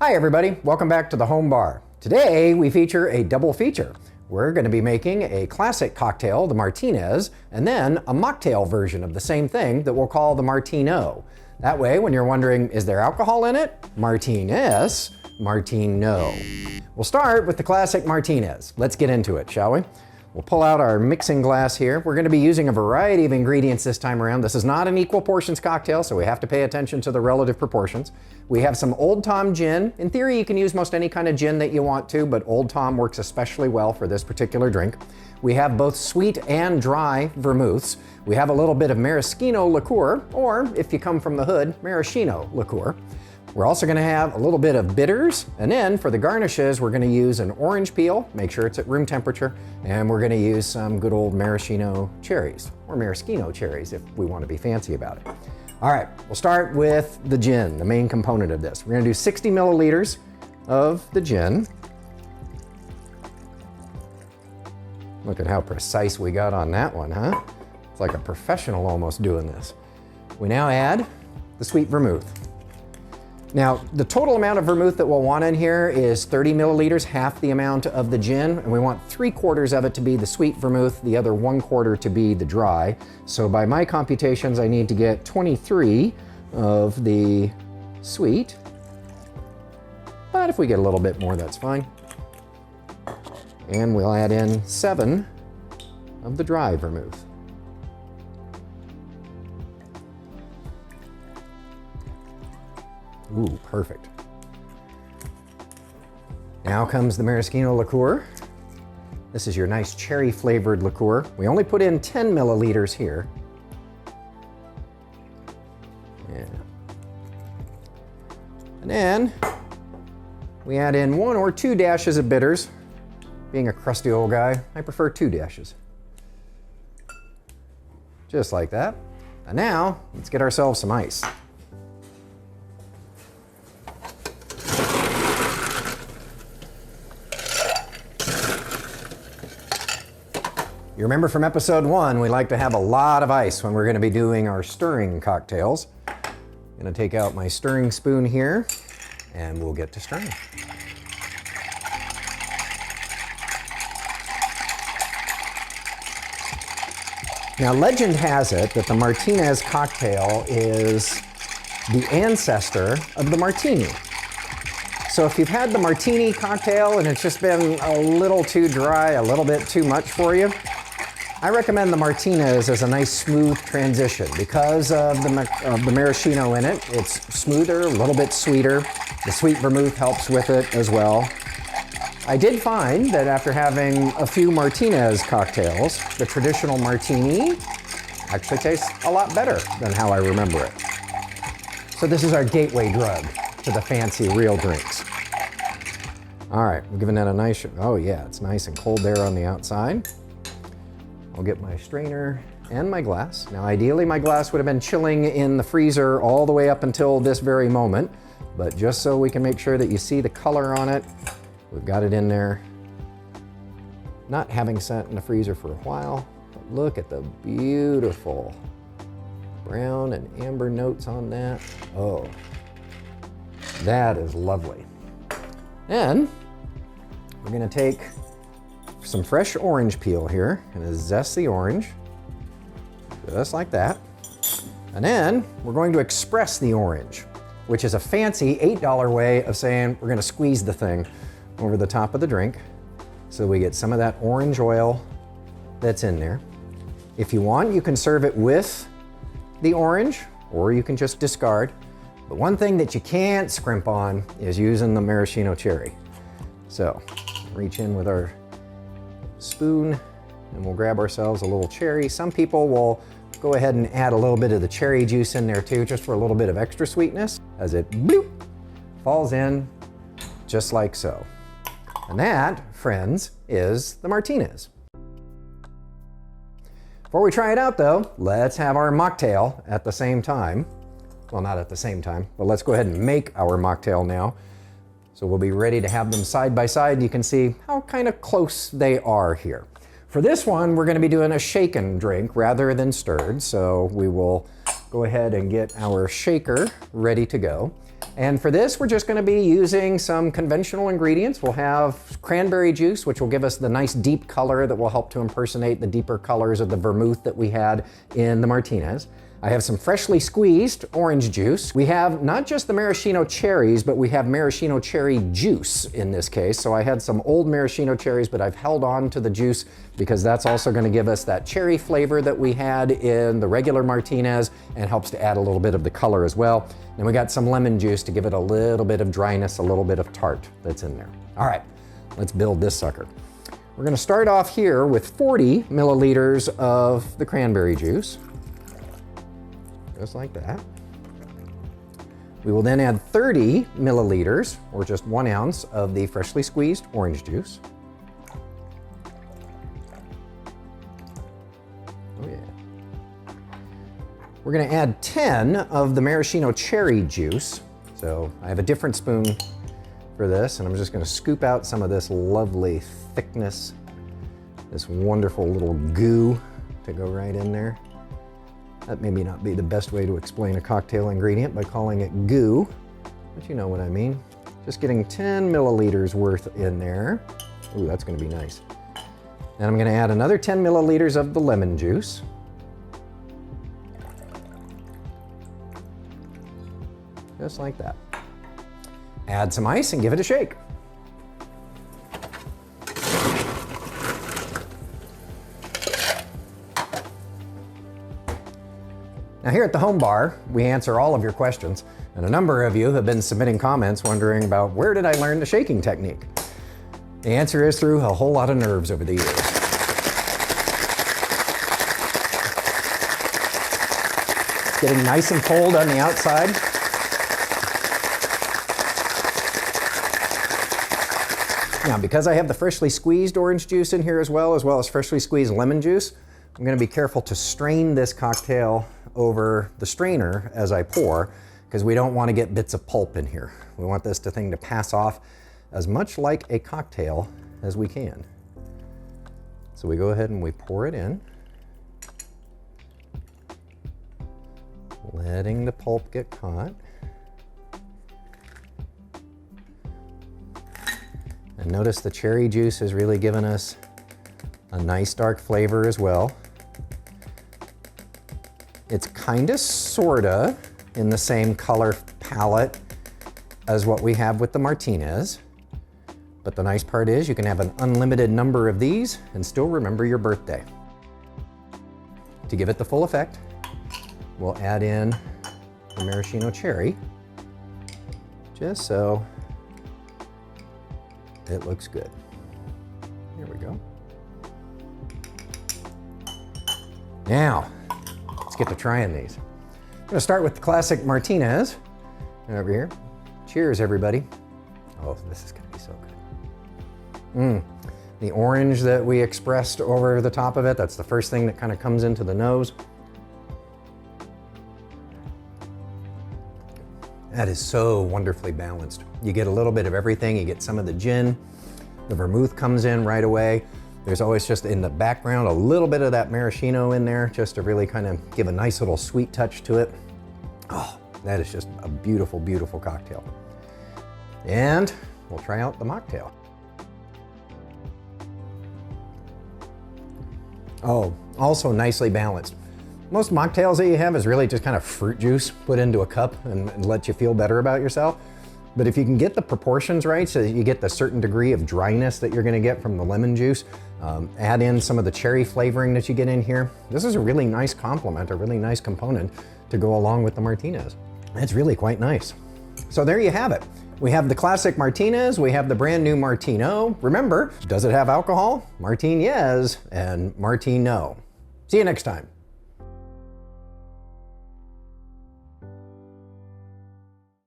Hi everybody, welcome back to the Home Bar. Today we feature a double feature. We're going to be making a classic cocktail, the Martinez, and then a mocktail version of the same thing that we'll call the Marti-no. That way, when you're wondering, is there alcohol in it? Martinez, Marti-no. We'll start with the classic Martinez. Let's get into it, shall we? We'll pull out our mixing glass here. We're going to be using a variety of ingredients this time around. This is not an equal portions cocktail, so we have to pay attention to the relative proportions. We have some Old Tom gin. In theory, you can use most any kind of gin that you want to, but Old Tom works especially well for this particular drink. We have both sweet and dry vermouths. We have a little bit of maraschino liqueur, or if you come from the hood, maraschino liqueur. We're also going to have a little bit of bitters, and then for the garnishes, we're going to use an orange peel, make sure it's at room temperature, and we're going to use some good old maraschino cherries, or maraschino cherries if we want to be fancy about it. All right, we'll start with the gin, the main component of this. We're going to do 60 milliliters of the gin. Look at how precise we got on that one, huh? It's like a professional almost doing this. We now add the sweet vermouth. Now, the total amount of vermouth that we'll want in here is 30 milliliters, half the amount of the gin, and we want 3/4 of it to be the sweet vermouth, the other 1/4 to be the dry. So by my computations, I need to get 23 of the sweet, but if we get a little bit more, that's fine. And we'll add in 7 of the dry vermouth. Ooh, perfect. Now comes the maraschino liqueur. This is your nice cherry flavored liqueur. We only put in 10 milliliters here. Yeah. And then we add in 1 or 2 dashes of bitters. Being a crusty old guy, I prefer 2 dashes. Just like that. And now, let's get ourselves some ice. You remember from episode 1, we like to have a lot of ice when we're going to be doing our stirring cocktails. I'm going to take out my stirring spoon here, and we'll get to stirring. Now, legend has it that the Martinez cocktail is the ancestor of the martini. So if you've had the martini cocktail and it's just been a little too dry, a little bit too much for you, I recommend the Martinez as a nice smooth transition. Because of the maraschino in it, it's smoother, a little bit sweeter. The sweet vermouth helps with it as well. I did find that after having a few Martinez cocktails, the traditional martini actually tastes a lot better than how I remember it. So this is our gateway drug to the fancy real drinks. All right, we're giving that a nice, oh yeah, it's nice and cold there on the outside. I'll get my strainer and my glass. Now ideally my glass would have been chilling in the freezer all the way up until this very moment, but just so we can make sure that you see the color on it, we've got it in there. Not having sat in the freezer for a while, but look at the beautiful brown and amber notes on that. Oh, that is lovely. Then we're gonna take some fresh orange peel here and zest the orange, just like that. And then we're going to express the orange, which is a fancy $8 way of saying we're gonna squeeze the thing over the top of the drink so we get some of that orange oil that's in there. If you want, you can serve it with the orange, or you can just discard. But one thing that you can't scrimp on is using the maraschino cherry. So reach in with our spoon and we'll grab ourselves a little cherry. Some people will go ahead and add a little bit of the cherry juice in there too, just for a little bit of extra sweetness, as it bloop, falls in just like so. And that, friends, is the Martinez. Before we try it out though, let's have our mocktail at the same time. Well, not at the same time, but let's go ahead and make our mocktail now. So we'll be ready to have them side by side. You can see how kind of close they are here. For this one, we're going to be doing a shaken drink rather than stirred. So we will go ahead and get our shaker ready to go. And for this, we're just going to be using some conventional ingredients. We'll have cranberry juice, which will give us the nice deep color that will help to impersonate the deeper colors of the vermouth that we had in the Martinez. I have some freshly squeezed orange juice. We have not just the maraschino cherries, but we have maraschino cherry juice in this case. So I had some old maraschino cherries, but I've held on to the juice because that's also going to give us that cherry flavor that we had in the regular Martinez and helps to add a little bit of the color as well. Then we got some lemon juice to give it a little bit of dryness, a little bit of tart that's in there. All right, let's build this sucker. We're going to start off here with 40 milliliters of the cranberry juice. Just like that. We will then add 30 milliliters, or just 1 ounce, of the freshly squeezed orange juice. Oh yeah. We're going to add 10 of the maraschino cherry juice. So I have a different spoon for this, and I'm just going to scoop out some of this lovely thickness, this wonderful little goo to go right in there. That may not be the best way to explain a cocktail ingredient by calling it goo, but you know what I mean. Just getting 10 milliliters worth in there. Ooh, that's gonna be nice. And I'm gonna add another 10 milliliters of the lemon juice. Just like that. Add some ice and give it a shake. Now here at the Home Bar, we answer all of your questions, and a number of you have been submitting comments wondering about where did I learn the shaking technique? The answer is through a whole lot of nerves over the years. Getting nice and cold on the outside. Now, because I have the freshly squeezed orange juice in here as well as freshly squeezed lemon juice, I'm going to be careful to strain this cocktail over the strainer as I pour, because we don't want to get bits of pulp in here. We want this thing to pass off as much like a cocktail as we can. So we go ahead and we pour it in, letting the pulp get caught. And notice the cherry juice has really given us a nice dark flavor as well. It's kinda, sorta in the same color palette as what we have with the Martinez. But the nice part is you can have an unlimited number of these and still remember your birthday. To give it the full effect, we'll add in the maraschino cherry, just so it looks good. Here we go. Now, let's get to trying these. I'm gonna start with the classic Martinez over here. Cheers, everybody. Oh, this is gonna be so good. The orange that we expressed over the top of it, that's the first thing that kind of comes into the nose. That is so wonderfully balanced. You get a little bit of everything. You get some of the gin. The vermouth comes in right away. There's always just in the background a little bit of that maraschino in there just to really kind of give a nice little sweet touch to it. Oh, that is just a beautiful, beautiful cocktail. And we'll try out the mocktail. Oh, also nicely balanced. Most mocktails that you have is really just kind of fruit juice put into a cup and let you feel better about yourself. But if you can get the proportions right so that you get the certain degree of dryness that you're gonna get from the lemon juice, add in some of the cherry flavoring that you get in here, this is a really nice complement, a really nice component to go along with the Martinez. It's really quite nice. So there you have it. We have the classic Martinez, we have the brand new Marti-no. Remember, does it have alcohol? Martinez and Marti-no. See you next time.